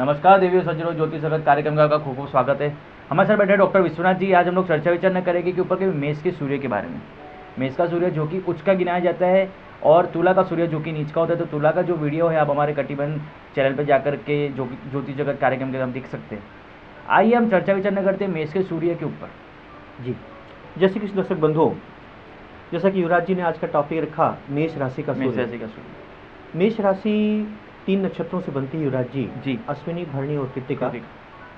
नमस्कार देवी सज्जनों, ज्योतिष जगत कार्यक्रम का खूब खूब स्वागत है। हमारे साथ बैठे डॉक्टर विश्वनाथ जी। आज हम लोग चर्चा विचार करेंगे कि ऊपर के मेष के सूर्य के बारे में। मेष का सूर्य जो कि उच्च का गिनाया जाता है और तुला का सूर्य जो कि नीच का होता है। तो तुला का जो वीडियो है आप हमारे कटिबंध चैनल पर जाकर के जो ज्योतिष जगत कार्यक्रम के हम देख सकते हैं। आइए हम चर्चा विचार करते हैं मेष के सूर्य के ऊपर। जी, जैसे कि दर्शक बंधुओं, जैसा कि युवराज जी ने आज का टॉपिक रखा मेष राशि का मेष सूर्य। राशि का सूर्य, मेष राशि 3 नक्षत्रों से बनती है युवराज जी। जी, अश्विनी, भरणी और कृत्तिका।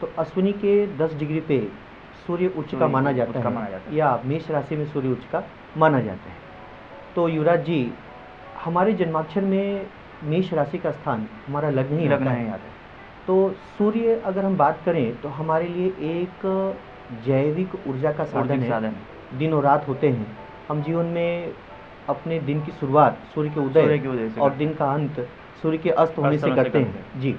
तो अश्विनी के 10 डिग्री पे सूर्य उच्च का माना जाता है या मेष राशि में सूर्य उच्च का माना जाता है। तो युवराज जी, हमारे जन्माक्षर में मेष राशि का स्थान हमारा लग्न ही आता है। तो सूर्य अगर हम बात करें तो हमारे लिए एक जैविक ऊर्जा का साधन है। दिन और रात होते हैं। हम जीवन में अपने दिन की शुरुआत सूर्य के उदय और दिन का अंत सूर्य के अस्त होने से करते हैं। जी,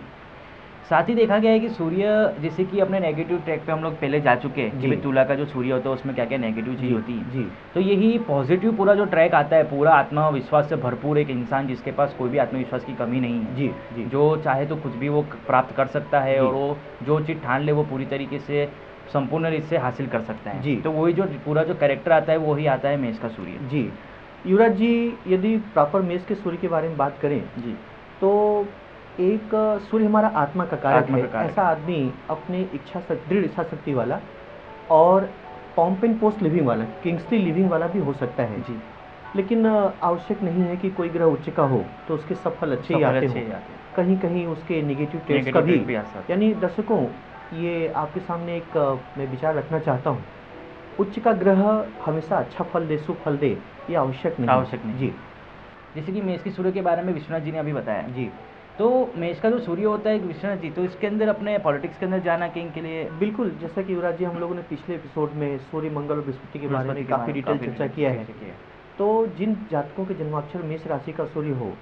साथ ही देखा गया है कि सूर्य जैसे कि अपने नेगेटिव ट्रैक पे हम लोग पहले जा चुके हैं कि भाई तुला का जो सूर्य होता है उसमें क्या क्या नेगेटिव चीज़ होती है। जी, तो यही पॉजिटिव पूरा जो ट्रैक आता है, पूरा आत्मविश्वास से भरपूर एक इंसान जिसके पास कोई भी आत्मविश्वास की कमी नहीं है। जी, जो चाहे तो कुछ भी वो प्राप्त कर सकता है और वो जो चीज़ ठान ले वो पूरी तरीके से संपूर्ण रूप से हासिल कर सकता है। जी, तो वही जो पूरा जो कैरेक्टर आता है वही आता है मेष का सूर्य। जी, युवराज जी, यदि प्रॉपर मेष के सूर्य के बारे में बात करें जी, तो एक सूर्य हमारा आत्मा का कारक है। ऐसा आदमी अपने दृढ़ इच्छा शक्ति वाला और पॉम्प एंड पोस्ट लिविंग वाला, किंग्सली लिविंग वाला भी हो सकता है। जी, लेकिन आवश्यक नहीं है कि कोई ग्रह उच्च का हो तो उसके सफल अच्छे ही आते हो। कहीं कहीं उसके नेगेटिव ट्रेड्स का भी। यानी दर्शकों, ये आपके सामने एक मैं विचार रखना चाहता हूँ। उच्च का ग्रह हमेशा अच्छा फल दे, शुभ फल दे, ये आवश्यक नहीं। जी, जैसे कि मेष के सूर्य के बारे में विश्वनाथ जी ने अभी बताया। जी, तो मेष का जो सूर्य होता है विश्वनाथ जी, तो इसके अंदर अपने पॉलिटिक्स के अंदर जाना किंग के लिए बिल्कुल। जैसा कि युवराज जी, हम लोगों ने पिछले एपिसोड में सूर्य, मंगल और बृहस्पति के बारे में काफ़ी डिटेल चर्चा किया है। तो जिन जातकों के जन्माक्षर मेष राशि का सूर्य हो,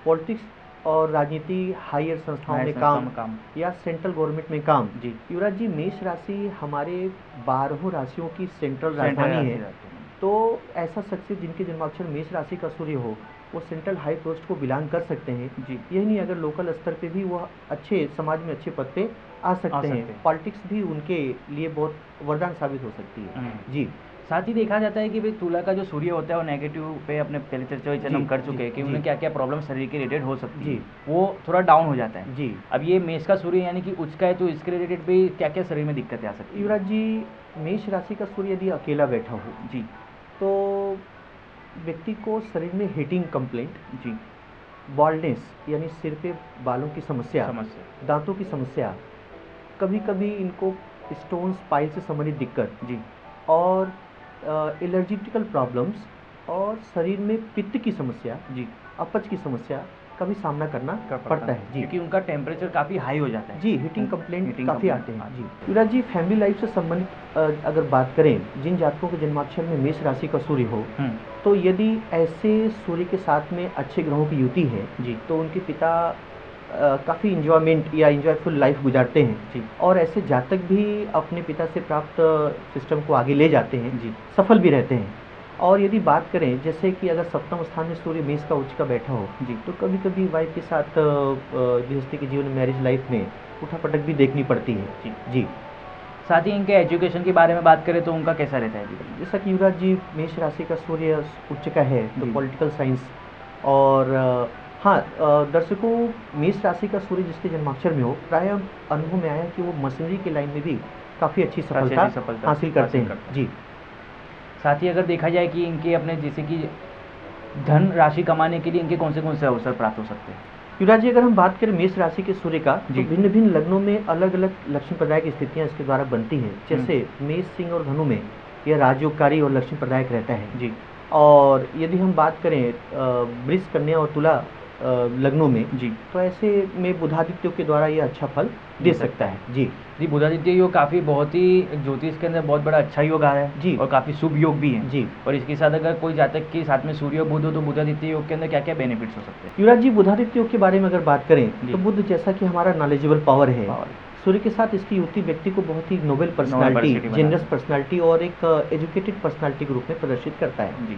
पॉलिटिक्स और राजनीति, हायर संस्थाओं में काम या सेंट्रल गवर्नमेंट में काम। जी, युवराज जी, मेष राशि हमारे 12 राशियों की सेंट्रल राजधानी है। तो ऐसा शख्स जिनके जन्माक्षर मेष राशि का सूर्य हो वो सेंट्रल हाई पोस्ट को बिलोंग कर सकते हैं। जी, यही नहीं, अगर लोकल स्तर पे भी वो अच्छे समाज में अच्छे पद पे आ सकते हैं। पॉलिटिक्स भी उनके लिए बहुत वरदान साबित हो सकती है। जी, साथ ही देखा जाता है कि भाई तुला का जो सूर्य होता है वो नेगेटिव पे अपने पहले चर्चा हम कर चुके हैं कि उन्हें क्या क्या प्रॉब्लम शरीर के रिलेटेड हो सकती है, वो थोड़ा डाउन हो जाता है। जी, अब ये मेष का सूर्य यानी कि उच्च का है तो इसके रिलेटेड भी क्या क्या शरीर में दिक्कतें आ सकती है। युवराज जी, मेष राशि का सूर्य यदि अकेला बैठा हो जी तो व्यक्ति को शरीर में हीटिंग कंप्लेंट, जी, बॉल्डनेस यानी सिर पे बालों की समस्या, दांतों की समस्या, कभी कभी इनको स्टोन्स, पाइल से संबंधित दिक्कत, जी, और एलर्जिटिकल प्रॉब्लम्स और शरीर में पित्त की समस्या, जी, अपच की समस्या का भी सामना करना पड़ता है। जी, क्योंकि उनका टेम्परेचर काफ़ी हाई हो जाता है। जी, हीटिंग कंप्लेंट काफ़ी आते हैं। जी, युवराज जी, फैमिली लाइफ से संबंधित अगर बात करें, जिन जातकों के जन्माक्षर में मेष राशि का सूर्य हो तो यदि ऐसे सूर्य के साथ में अच्छे ग्रहों की युति है जी तो उनके पिता काफ़ी इंजॉयमेंट या इंजॉयफुल लाइफ गुजारते हैं। जी, और ऐसे जातक भी अपने पिता से प्राप्त सिस्टम को आगे ले जाते हैं। जी, सफल भी रहते हैं। और यदि बात करें जैसे कि अगर सप्तम स्थान में सूर्य मेष का उच्च का बैठा हो जी तो कभी कभी वाइफ के साथ गृहस्थी के जीवन, मैरिज लाइफ में उठापटक भी देखनी पड़ती है। जी, जी, साथ ही इनके एजुकेशन के बारे में बात करें तो उनका कैसा रहता है? जैसा कि युवराज जी, मेष राशि का सूर्य उच्च का है तो पॉलिटिकल साइंस और हाँ, दर्शकों, मेष राशि का सूर्य जिसके जन्माक्षर में हो, प्राय अनुभव में आया कि वो मशीनरी के लाइन में भी काफ़ी अच्छी सफलता हासिल करते हैं। जी, साथ ही अगर देखा जाए कि इनके अपने जैसे कि धन राशि कमाने के लिए इनके कौन से अवसर प्राप्त हो सकते हैं? युवराज जी, अगर हम बात करें मेष राशि के सूर्य का तो भिन्न भिन्न लग्नों में अलग अलग लक्ष्मी प्रदायक स्थितियां इसके द्वारा बनती हैं। जैसे मेष, सिंह और धनु में यह राजयोगकारी और लक्ष्मी प्रदायक रहता है। जी, और यदि हम बात करें वृष, कन्या और तुला लग्नों में जी तो ऐसे में बुधादित्य के द्वारा ये अच्छा फल दे सकता है। जी, जी, बुधादित्य योग काफ़ी बहुत ही ज्योतिष के अंदर बहुत बड़ा अच्छा योग आ रहा है जी और काफ़ी शुभ योग भी है। जी, और इसके साथ अगर कोई जातक के साथ में सूर्य और बुध हो तो बुधादित्य योग के अंदर क्या क्या बेनिफिट्स हो सकते हैं? युवराज जी, बुधादित्य योग के बारे में अगर बात करें तो बुध जैसा कि हमारा नॉलेजेबल पावर है, सूर्य के साथ इसकी युति व्यक्ति को बहुत ही नोबेल पर्सनालिटी, जेनरस पर्सनालिटी और एक एजुकेटेड पर्सनालिटी के रूप में प्रदर्शित करता है। जी,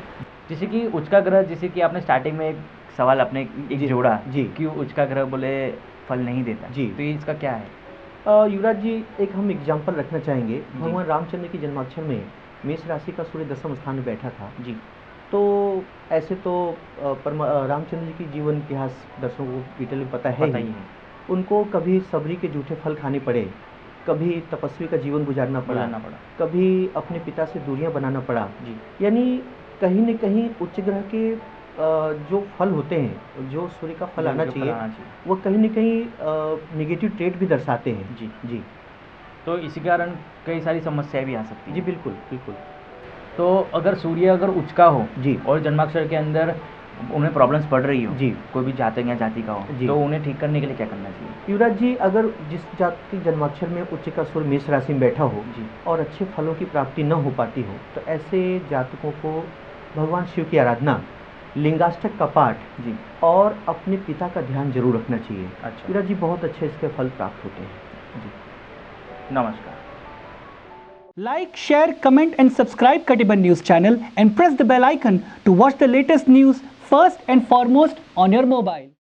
जैसे कि उच्च का ग्रह, जैसे कि आपने स्टार्टिंग में एक सवाल अपने एक जोड़ा जी कि उच्च का ग्रह बोले फल नहीं देता जी, तो ये इसका क्या है? युवराज जी, एक हम एग्जाम्पल रखना चाहेंगे। भगवान रामचंद्र की जन्माक्षर में मेष राशि का सूर्य 10वें स्थान में बैठा था जी। तो ऐसे तो रामचंद्र जी की जीवन इतिहास दर्शकों को डिटेल में पता है ही। उनको कभी सबरी के जूठे फल खाने पड़े, कभी तपस्वी का जीवन गुजारना पड़ा, कभी अपने पिता से दूरियां बनाना पड़ा जी। यानी कहीं न कहीं उच्च ग्रह के जो फल होते हैं, जो सूर्य का फल आना चाहिए, वो कहीं न कहीं नेगेटिव ट्रेट भी दर्शाते हैं जी जी। तो इसी कारण कई सारी समस्याएं भी आ सकती हैं जी। बिल्कुल बिल्कुल। तो अगर सूर्य अगर उच्च का हो जी और जन्माक्षर के अंदर उन्हें प्रॉब्लम्स पड़ रही हो जी, कोई भी जातक या जाति का हो तो उन्हें ठीक करने के लिए क्या करना चाहिए? युवराज जी, अगर जिस जातक के जन्माक्षर में उच्च का सूर्य मेष राशि में बैठा हो जी और अच्छे फलों की प्राप्ति न हो पाती हो तो ऐसे जातकों को भगवान शिव की आराधना, लिंगाष्टक का पाठ जी और अपने पिता का ध्यान जरूर रखना चाहिए। अच्छा युवराज जी, बहुत अच्छे इसके फल प्राप्त होते हैं जी। नमस्कार। Like, share, comment and subscribe Katiban News channel and press the bell icon to watch the latest news first and foremost on your mobile.